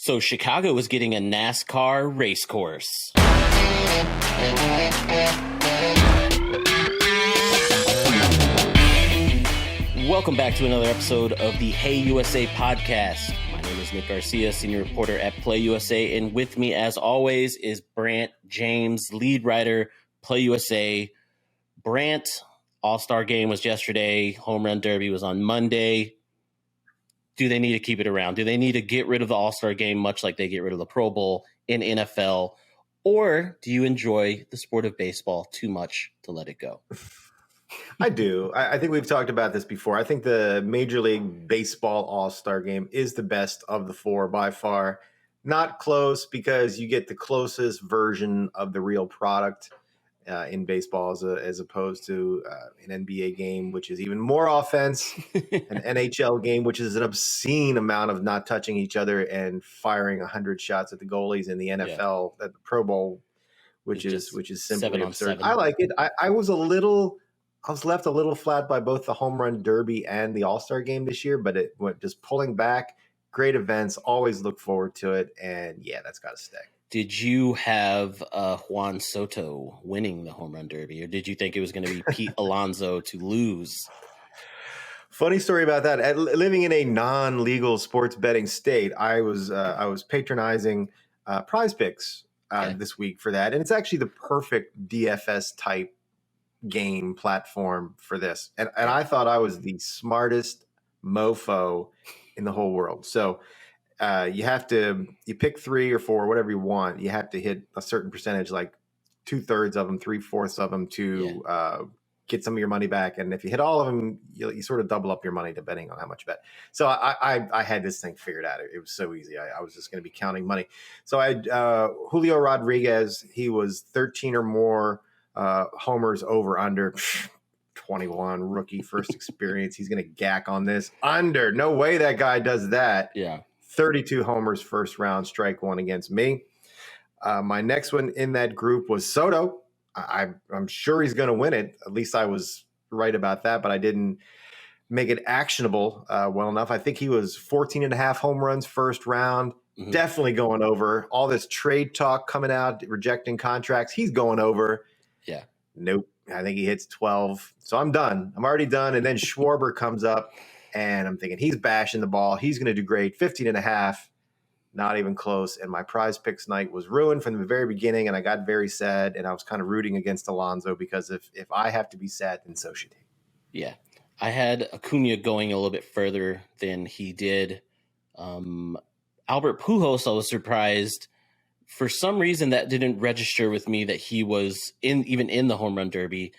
So Chicago is getting a NASCAR race course. Welcome back to another episode of the HeyUSA podcast. My name is Nick Garcia, senior reporter at PlayUSA, and with me, as always, is Brant James, lead writer, PlayUSA. Brant, All-Star Game was yesterday. Home Run Derby was on Monday. Do they need to keep it around? Do they need to get rid of the All-Star Game, much like they get rid of the Pro Bowl in NFL? Or do you enjoy the sport of baseball too much to let it go? I do. I think we've talked about this before. I think the Major League Baseball All-Star Game is the best of the four by far. Not close because you get the closest version of the real product in baseball as opposed to an NBA game, which is even more offense, an NHL game, which is an obscene amount of not touching each other and firing 100 shots at the goalies, in the NFL, at the Pro Bowl, which is simply absurd. I like it. I was left a little flat by both the Home Run Derby and the All-Star Game this year, but it went just pulling back. Great events, always look forward to it, and yeah, that's got to stay. Did you have Juan Soto winning the Home Run Derby, or did you think it was going to be Pete Alonso to lose? Funny story about that. Living in a non-legal sports betting state, I was patronizing Prize Picks this week for that, and it's actually the perfect DFS type game platform for this. And I thought I was the smartest mofo in the whole world. So you pick 3 or 4, whatever you want. You have to hit a certain percentage, like 2/3 of them, 3/4 of them to get some of your money back. And if you hit all of them, you sort of double up your money depending on how much you bet. So I had this thing figured out. It was so easy. I was just going to be counting money. So I had Julio Rodriguez. He was 13 or more homers over under 21, rookie, first experience. He's going to gack on this under. No way that guy does that. Yeah. 32 homers first round, strike one against me. My next one in that group was Soto. I'm sure he's going to win it. At least I was right about that, but I didn't make it actionable well enough. I think he was 14 and a half home runs first round. Mm-hmm. Definitely going over. All this trade talk coming out, rejecting contracts. He's going over. Yeah. Nope. I think he hits 12. So I'm done. I'm already done. And then Schwarber comes up, and I'm thinking he's bashing the ball. He's going to do great. 15 and a half. Not even close. And my Prize Picks night was ruined from the very beginning, and I got very sad, and I was kind of rooting against Alonso because if I have to be sad, then so should he. Yeah. I had Acuna going a little bit further than he did. Albert Pujols, I was surprised. For some reason, that didn't register with me that he was even in the Home Run Derby.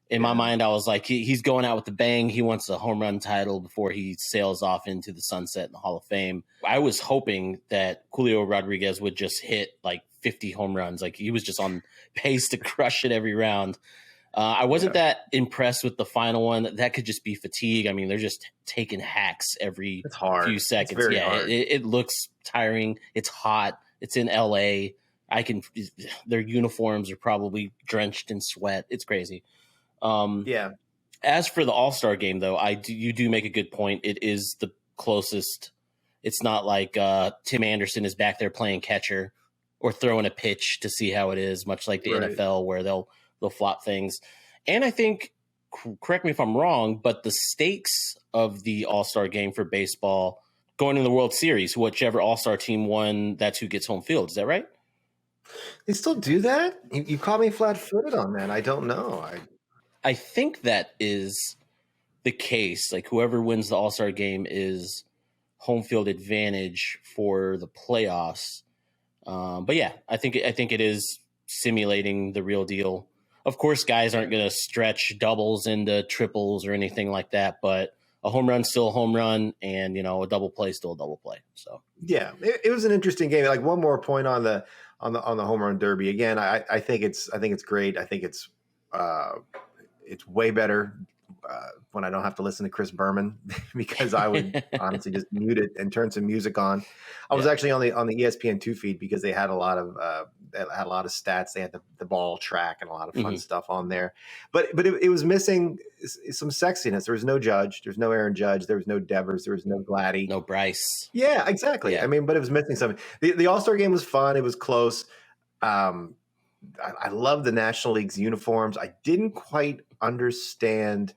In my mind, I was like, he's going out with a bang. He wants a home run title before he sails off into the sunset in the Hall of Fame. I was hoping that Julio Rodriguez would just hit like 50 home runs. Like he was just on pace to crush it every round. I wasn't that impressed with the final one. That could just be fatigue. I mean, they're just taking hacks every few seconds. It's very hard. It looks tiring. It's hot. It's in LA. Their uniforms are probably drenched in sweat. It's crazy. As for the All-Star Game, though, you do make a good point. It is the closest. It's not like Tim Anderson is back there playing catcher or throwing a pitch to see how it is, much like the NFL where they'll flop things. And I think, correct me if I'm wrong, but the stakes of the All-Star Game for baseball going in the World Series, whichever All-Star team won, that's who gets home field. Is that right? They still do that? You caught me flat-footed on that. I don't know. I think that is the case. Like whoever wins the All-Star Game is home field advantage for the playoffs. But yeah, I think it is simulating the real deal. Of course, guys aren't going to stretch doubles into triples or anything like that, but a home run still a home run, and a double play still a double play. So yeah, it was an interesting game. Like one more point on the Home Run Derby. Again, I think it's great. I think it's way better when I don't have to listen to Chris Berman because I would honestly just mute it and turn some music on. I was actually on the ESPN2 feed because they had a lot of had a lot of stats. They had the ball track and a lot of fun Mm-hmm. stuff on there. But it was missing some sexiness. There was no Judge. There's no Aaron Judge. There was no Devers. There was no Gladdy. No Bryce. Yeah, exactly. Yeah. I mean, but it was missing something. The All-Star game was fun. It was close. I love the National League's uniforms. I didn't quite understand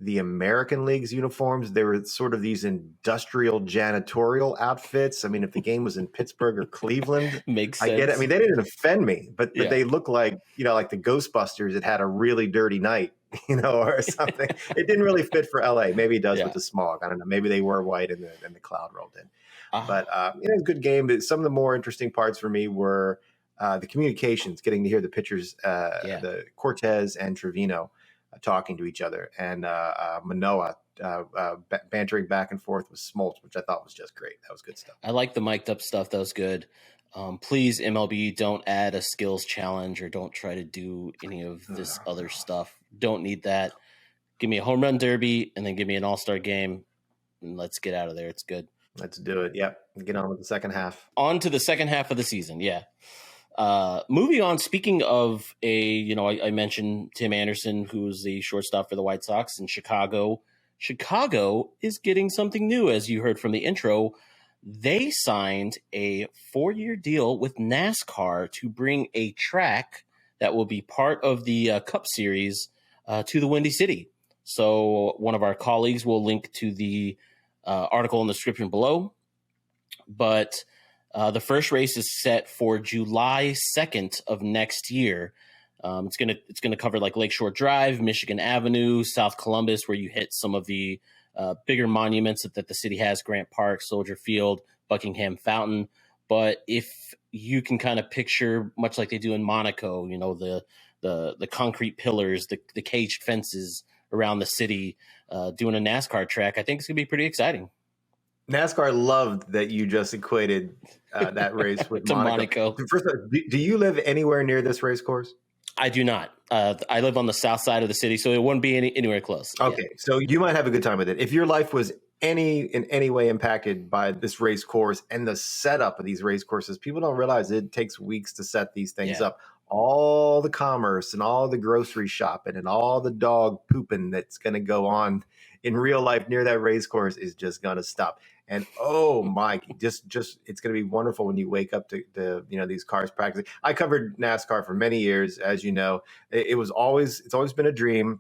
the American League's uniforms. They were sort of these industrial janitorial outfits. I mean, if the game was in Pittsburgh or Cleveland, Makes sense. I get it. I mean, they didn't offend me, but Yeah. they look like, like the Ghostbusters that had a really dirty night, or something. It didn't really fit for LA. Maybe it does with the smog. I don't know. Maybe they were white and the cloud rolled in. But it was a good game. But some of the more interesting parts for me were the communications, getting to hear the pitchers, the Cortez and Trevino talking to each other, and Manoah bantering back and forth with Smoltz, which I thought was just great. That was good stuff. I like the mic'd up stuff. That was good. Please, MLB, don't add a skills challenge or don't try to do any of this other stuff. Don't need that. Give me a home run derby and then give me an all-star game, and let's get out of there. It's good. Let's do it. Yep. Get on with the second half. On to the second half of the season. Yeah. Moving on, speaking of I mentioned Tim Anderson, who's the shortstop for the White Sox in Chicago. Chicago is getting something new, as you heard from the intro. They signed a 4-year deal with NASCAR to bring a track that will be part of the Cup Series to the Windy City. So one of our colleagues will link to the article in the description below. But the first race is set for July 2nd of next year. It's gonna cover like Lakeshore Drive, Michigan Avenue, South Columbus, where you hit some of the bigger monuments that the city has: Grant Park, Soldier Field, Buckingham Fountain. But if you can kind of picture, much like they do in Monaco, the concrete pillars, the caged fences around the city, doing a NASCAR track, I think it's gonna be pretty exciting. NASCAR loved that you just equated that race with Monaco. First, do you live anywhere near this race course? I do not. I live on the south side of the city, so it wouldn't be anywhere close. Okay, so you might have a good time with it. If your life was in any way impacted by this race course and the setup of these race courses, people don't realize it takes weeks to set these things up. All the commerce and all the grocery shopping and all the dog pooping that's going to go on in real life near that race course is just going to stop. And oh, Mike, just it's going to be wonderful when you wake up to these cars practicing. I covered NASCAR for many years, as you know. It's always been a dream.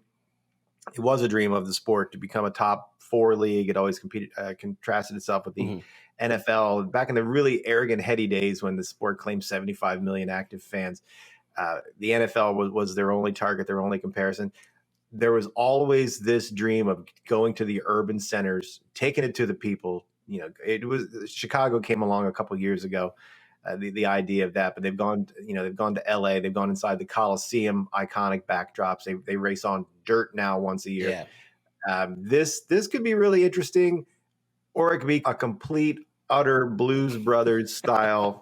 It was a dream of the sport to become a top 4 league. It always contrasted itself with the NFL back in the really arrogant, heady days when the sport claimed 75 million active fans. The NFL was their only target, their only comparison. There was always this dream of going to the urban centers, taking it to the people. It was Chicago came along a couple of years ago, the idea of that, but they've gone to LA, they've gone inside the Coliseum, iconic backdrops. They race on dirt now once a year. Yeah. This could be really interesting, or it could be a complete, utter Blues Brothers style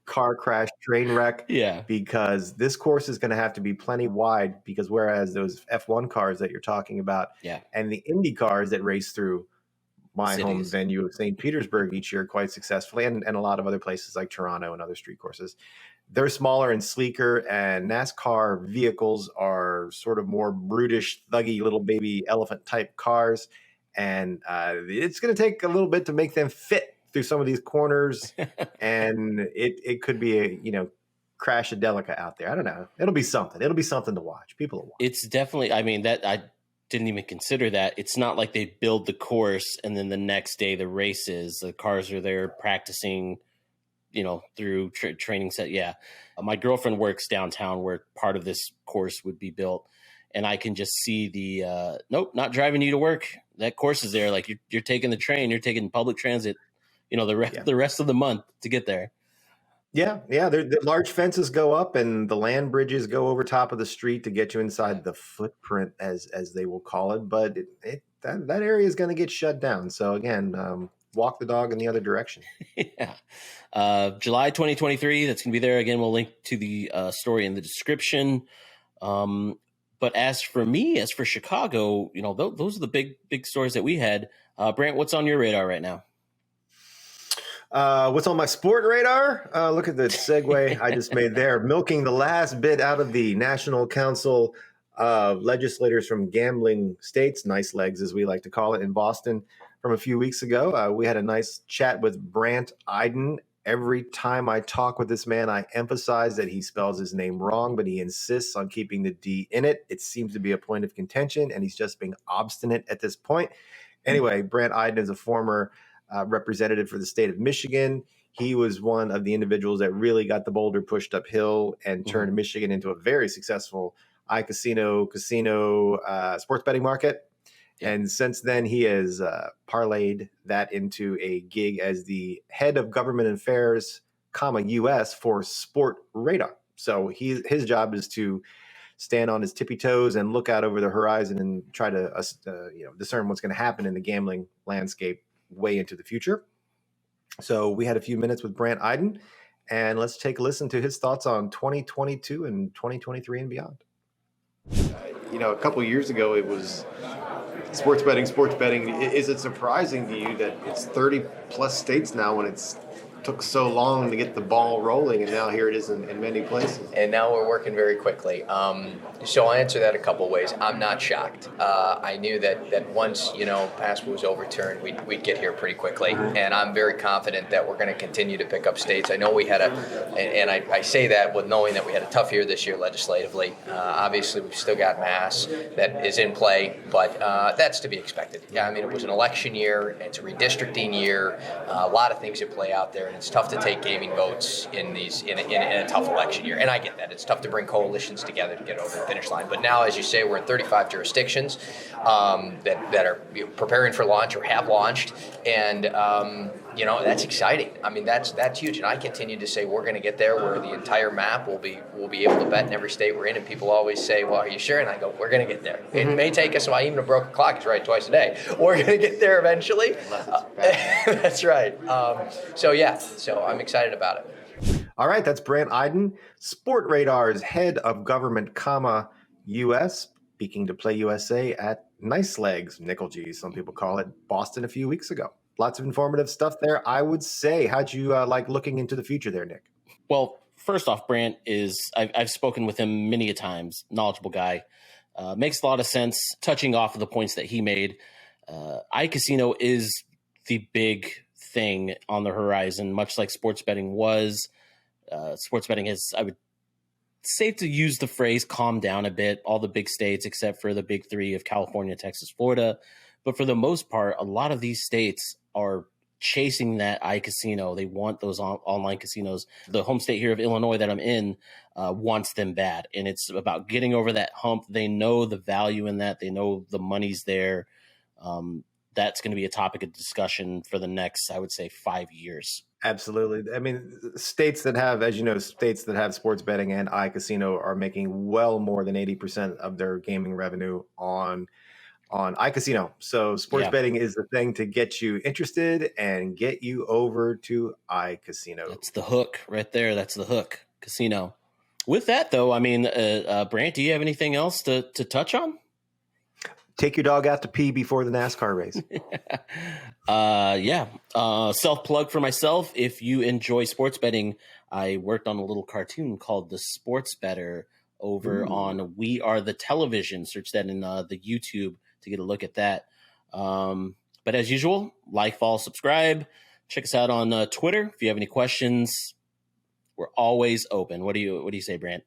car crash train wreck. Yeah, because this course is going to have to be plenty wide, because whereas those F1 cars that you're talking about, and the Indy cars that race through my home venue of St. Petersburg each year quite successfully, and a lot of other places like Toronto and other street courses, they're smaller and sleeker, and NASCAR vehicles are sort of more brutish, thuggy little baby elephant type cars, and it's going to take a little bit to make them fit through some of these corners, and it could be a crash-a-delica out there. I don't know. It'll be something. It'll be something to watch. People will watch. It's definitely. I mean, that I didn't even consider that. It's not like they build the course and then the next day the races. The cars are there practicing, through training set. Yeah, my girlfriend works downtown where part of this course would be built, and I can just see the nope, not driving you to work. That course is there. Like you're taking the train, you're taking public transit. The rest of the month to get there. Yeah. The large fences go up and the land bridges go over top of the street to get you inside the footprint, as they will call it. But that area is going to get shut down. So again, walk the dog in the other direction. Yeah. July 2023. That's going to be there again. We'll link to the story in the description. But as for Chicago, those are the big stories that we had. Brant, what's on your radar right now? What's on my sport radar? Look at the segue I just made there. Milking the last bit out of the National Council of Legislators from Gambling States, nice legs as we like to call it, in Boston from a few weeks ago. We had a nice chat with Brandt Iden. Every time I talk with this man, I emphasize that he spells his name wrong, but he insists on keeping the D in it. It seems to be a point of contention, and he's just being obstinate at this point. Anyway, Brandt Iden is a former representative for the state of Michigan. He was one of the individuals that really got the boulder pushed uphill and turned Michigan into a very successful casino sports betting market. Yeah. And since then, he has parlayed that into a gig as the head of government affairs, US for Sportradar. So his job is to stand on his tippy toes and look out over the horizon and try to discern what's going to happen in the gambling landscape way into the future. So we had a few minutes with Brandt Iden, and let's take a listen to his thoughts on 2022 and 2023 and beyond. A couple of years ago, it was sports betting. Is it surprising to you that it's 30 plus states now when it's took so long to get the ball rolling, and now here it is in many places? And now we're working very quickly. So I'll answer that a couple ways. I'm not shocked. I knew that once PASPA was overturned, we'd get here pretty quickly, and I'm very confident that we're going to continue to pick up states. I know we had and I say that with knowing that we had a tough year this year legislatively. Obviously, we've still got Mass that is in play, but that's to be expected. Yeah, I mean, it was an election year, it's a redistricting year, a lot of things that play out there. And it's tough to take gaming votes in a tough election year, and I get that. It's tough to bring coalitions together to get over the finish line. But now, as you say, we're in 35 jurisdictions that are preparing for launch or have launched, and that's exciting. I mean, that's huge. And I continue to say we're going to get there where the entire map will be able to bet in every state we're in. And people always say, "Well, are you sure?" And I go, "We're going to get there. It may take us a while. Even a broken clock is right twice a day. We're going to get there eventually." That's right. So I'm excited about it. All right, that's Brandt Iden, Sportradar's head of government, US, speaking to Play USA at Nice Legs, Nickel G, some people call it, Boston a few weeks ago. Lots of informative stuff there, I would say. How'd you like looking into the future there, Nick? Well, first off, Brandt I've spoken with him many a times, knowledgeable guy. Makes a lot of sense, touching off of the points that he made. iCasino is the big thing on the horizon, much like sports betting was. Sports betting has, I would safe to use the phrase, calm down a bit, all the big states except for the big three of California, Texas, Florida. But for the most part, a lot of these states are chasing that iCasino. They want those online casinos. The home state here of Illinois that I'm in wants them bad. And it's about getting over that hump. They know the value in that. They know the money's there. That's going to be a topic of discussion for the next, I would say, 5 years. Absolutely. I mean, states that have, as you know, states that have sports betting and iCasino are making well more than 80% of their gaming revenue on iCasino. So sports betting is the thing to get you interested and get you over to iCasino. That's the hook right there. That's the hook. Casino. With that, though, I mean, Brant, do you have anything else to touch on? Take your dog out to pee before the NASCAR race. Self-plug for myself. If you enjoy sports betting, I worked on a little cartoon called The Sports Bettor over on We Are the Television. Search that in the YouTube to get a look at that. But as usual, like, follow, subscribe. Check us out on Twitter. If you have any questions, we're always open. What do you say, Brant?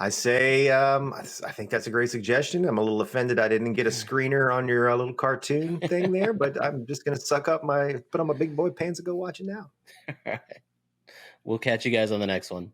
I say, I think that's a great suggestion. I'm a little offended I didn't get a screener on your little cartoon thing there, but I'm just going to put on my big boy pants and go watch it now. All right. We'll catch you guys on the next one.